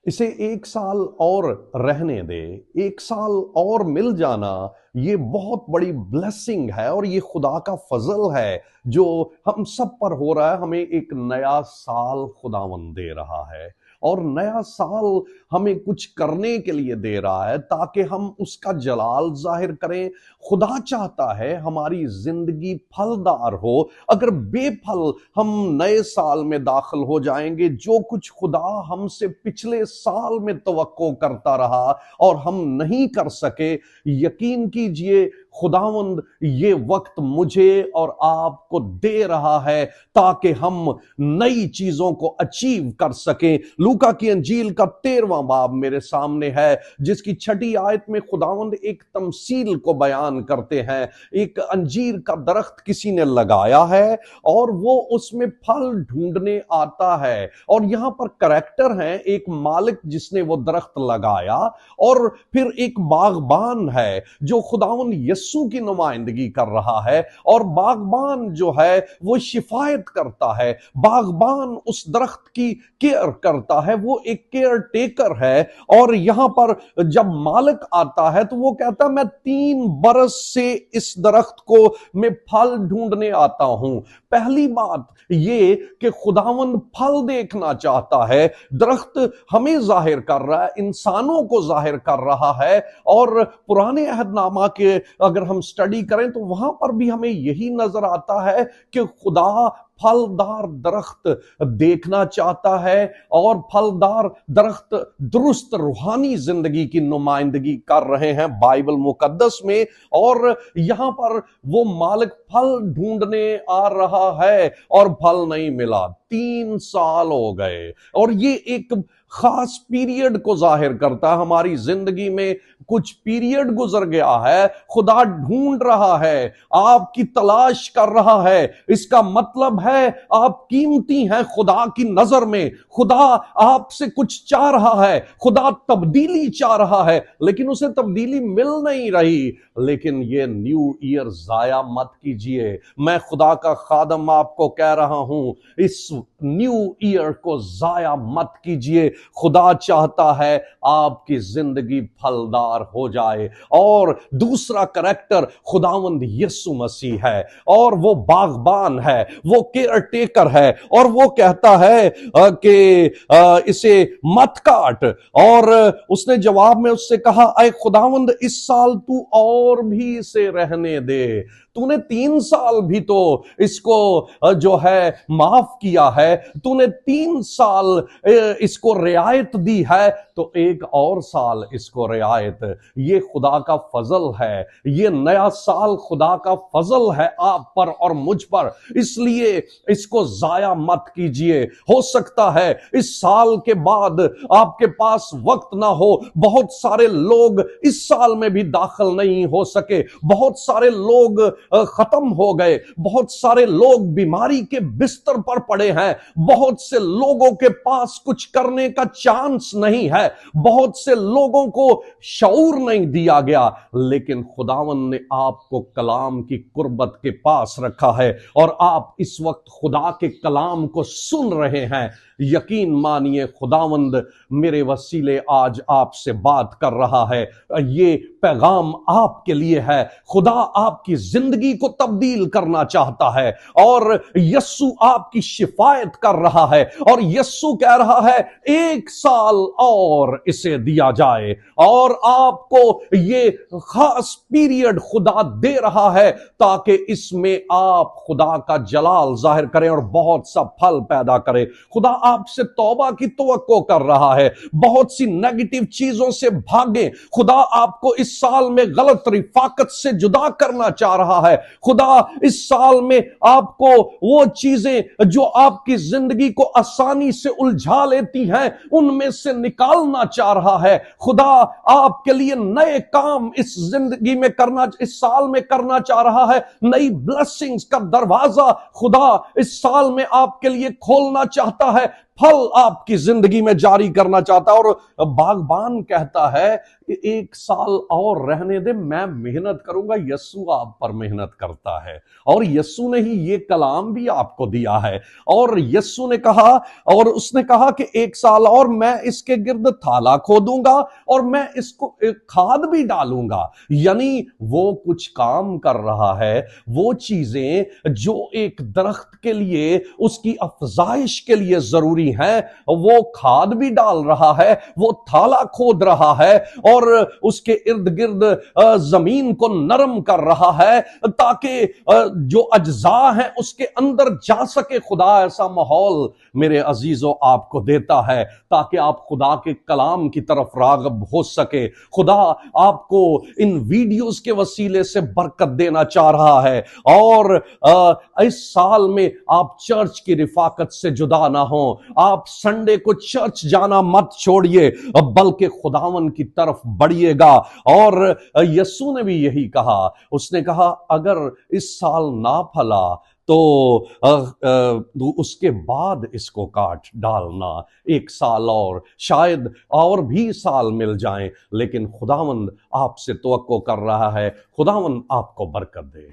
اسے ایک سال اور رہنے دے، ایک سال اور مل جانا یہ بہت بڑی بلیسنگ ہے، اور یہ خدا کا فضل ہے جو ہم سب پر ہو رہا ہے۔ ہمیں ایک نیا سال خداوند دے رہا ہے، اور نیا سال ہمیں کچھ کرنے کے لیے دے رہا ہے تاکہ ہم اس کا جلال ظاہر کریں۔ خدا چاہتا ہے ہماری زندگی پھلدار ہو۔ اگر بے پھل ہم نئے سال میں داخل ہو جائیں گے، جو کچھ خدا ہم سے پچھلے سال میں توقع کرتا رہا اور ہم نہیں کر سکے، یقین کیجئے خداوند یہ وقت مجھے اور آپ کو دے رہا ہے تاکہ ہم نئی چیزوں کو اچیو کر سکیں۔ لوکا کی انجیل کا 13واں باب میرے سامنے ہے، جس کی 6 آیت میں خداوند ایک تمثیل کو بیان کرتے ہیں۔ ایک انجیر کا درخت کسی نے لگایا ہے اور وہ اس میں پھل ڈھونڈنے آتا ہے، اور یہاں پر کریکٹر ہیں، ایک مالک جس نے وہ درخت لگایا، اور پھر ایک باغبان ہے جو خداوند یسوع کی نمائندگی کر رہا ہے، اور باغبان جو ہے وہ شفایت کرتا ہے۔ باغبان اس درخت کی کیئر کرتا ہے، وہ ایک کیئر ٹیکر ہے، اور یہاں پر جب مالک آتا ہے تو وہ کہتا ہے میں 3 برس سے اس درخت کو میں پھل ڈھونڈنے آتا ہوں۔ پہلی بات یہ کہ خداوند پھل دیکھنا چاہتا ہے۔ درخت ہمیں ظاہر کر رہا ہے، انسانوں کو ظاہر کر رہا ہے، اور پرانے عہد نامہ کے اگر ہم سٹڈی کریں تو وہاں پر بھی ہمیں یہی نظر آتا ہے کہ خدا پھلدار درخت دیکھنا چاہتا ہے، اور پھلدار درخت درست روحانی زندگی کی نمائندگی کر رہے ہیں بائبل مقدس میں۔ اور یہاں پر وہ مالک پھل ڈھونڈنے آ رہا ہے اور پھل نہیں ملا۔ 3 سال ہو گئے، اور یہ ایک خاص پیریڈ کو ظاہر کرتا ہے۔ ہماری زندگی میں کچھ پیریڈ گزر گیا ہے، خدا ڈھونڈ رہا ہے، آپ کی تلاش کر رہا ہے۔ اس کا مطلب ہے آپ قیمتی ہیں خدا کی نظر میں۔ خدا آپ سے کچھ چاہ رہا ہے، خدا تبدیلی چاہ رہا ہے، لیکن اسے تبدیلی مل نہیں رہی۔ لیکن یہ نیو ایئر ضائع مت کیجئے۔ میں خدا کا خادم آپ کو کہہ رہا ہوں، اس نیو ایئر کو ضائع مت کیجئے۔ خدا چاہتا ہے آپ کی زندگی پھلدار ہو جائے۔ اور دوسرا کریکٹر خداوند یسوع مسیح ہے، اور وہ باغبان ہے، وہ کیئر ٹیکر ہے، اور وہ کہتا ہے کہ اسے مت کاٹ۔ اور اس نے جواب میں اس سے کہا اے خداوند اس سال تو اور بھی اسے رہنے دے، تو نے 3 سال بھی تو اس کو جو ہے معاف کیا ہے، تو نے 3 سال اس کو رعایت دی ہے، تو ایک اور سال اس کو رعایت۔ یہ خدا کا فضل ہے، یہ نیا سال خدا کا فضل ہے آپ پر اور مجھ پر، اس لیے اس کو ضائع مت کیجئے۔ ہو سکتا ہے اس سال کے بعد آپ کے پاس وقت نہ ہو، بہت سارے لوگ اس سال میں بھی داخل نہیں ہو سکے، بہت سارے لوگ ختم ہو گئے، بہت سارے لوگ بیماری کے بستر پر پڑے ہیں، بہت سے لوگوں کے پاس کچھ کرنے کا چانس نہیں ہے، بہت سے لوگوں کو شعور نہیں دیا گیا، لیکن خداوند نے آپ کو کلام کی قربت کے پاس رکھا ہے، اور آپ اس وقت خدا کے کلام کو سن رہے ہیں۔ یقین مانیے خداوند میرے وسیلے آج آپ سے بات کر رہا ہے، یہ پیغام آپ کے لیے ہے۔ خدا آپ کی زندگی کو تبدیل کرنا چاہتا ہے، اور یسوع آپ کی شفایت کر رہا ہے، اور یسوع کہہ رہا ہے 1 سال اور اسے دیا جائے، اور آپ کو یہ خاص پیریڈ خدا دے رہا ہے تاکہ اس میں آپ خدا کا جلال ظاہر کریں اور بہت سا پھل پیدا کریں۔ خدا آپ سے توبہ کی توقع کر رہا ہے، بہت سی نیگیٹو چیزوں سے بھاگیں۔ خدا آپ کو اس سال میں غلط رفاقت سے جدا کرنا چاہ رہا ہے۔ خدا اس سال میں آپ کو وہ چیزیں جو آپ کی زندگی کو آسانی سے الجھا لیتی ہیں ان میں سے نکالنا چاہ رہا ہے۔ خدا آپ کے لیے نئے کام اس زندگی میں کرنا، اس سال میں کرنا چاہ رہا ہے۔ نئی بلیسنگز کا دروازہ خدا اس سال میں آپ کے لیے کھولنا چاہتا ہے۔ پھل آپ کی زندگی میں جاری کرنا چاہتا ہے۔ اور باغبان کہتا ہے کہ 1 سال اور رہنے دے، میں محنت کروں گا۔ یسوع آپ پر محنت کرتا ہے، اور یسوع نے ہی یہ کلام بھی آپ کو دیا ہے۔ اور یسوع نے کہا، اور اس نے کہا کہ 1 سال اور میں اس کے گرد تھالا کھودوں گا اور میں اس کو ایک کھاد بھی ڈالوں گا۔ یعنی وہ کچھ کام کر رہا ہے، وہ چیزیں جو ایک درخت کے لیے اس کی افزائش کے لیے ضروری ہیں، وہ کھاد بھی ڈال رہا ہے، وہ تھالا کھود رہا ہے، اور اس کے ارد گرد زمین کو نرم کر رہا ہے تاکہ جو اجزاء ہیں اس کے اندر جا سکے۔ خدا ایسا ماحول میرے عزیزوں آپ کو دیتا ہے تاکہ آپ خدا کے کلام کی طرف راغب ہو سکے۔ خدا آپ کو ان ویڈیوز کے وسیلے سے برکت دینا چاہ رہا ہے، اور اس سال میں آپ چرچ کی رفاقت سے جدا نہ ہوں۔ آپ سنڈے کو چرچ جانا مت چھوڑیے، بلکہ خداوند کی طرف بڑھیے گا۔ اور یسوع نے بھی یہی کہا، اس نے کہا اگر اس سال نہ پھلا تو اس کے بعد اس کو کاٹ ڈالنا، 1 سال اور شاید اور بھی سال مل جائیں، لیکن خداوند آپ سے توقع کر رہا ہے۔ خداوند آپ کو برکت دے۔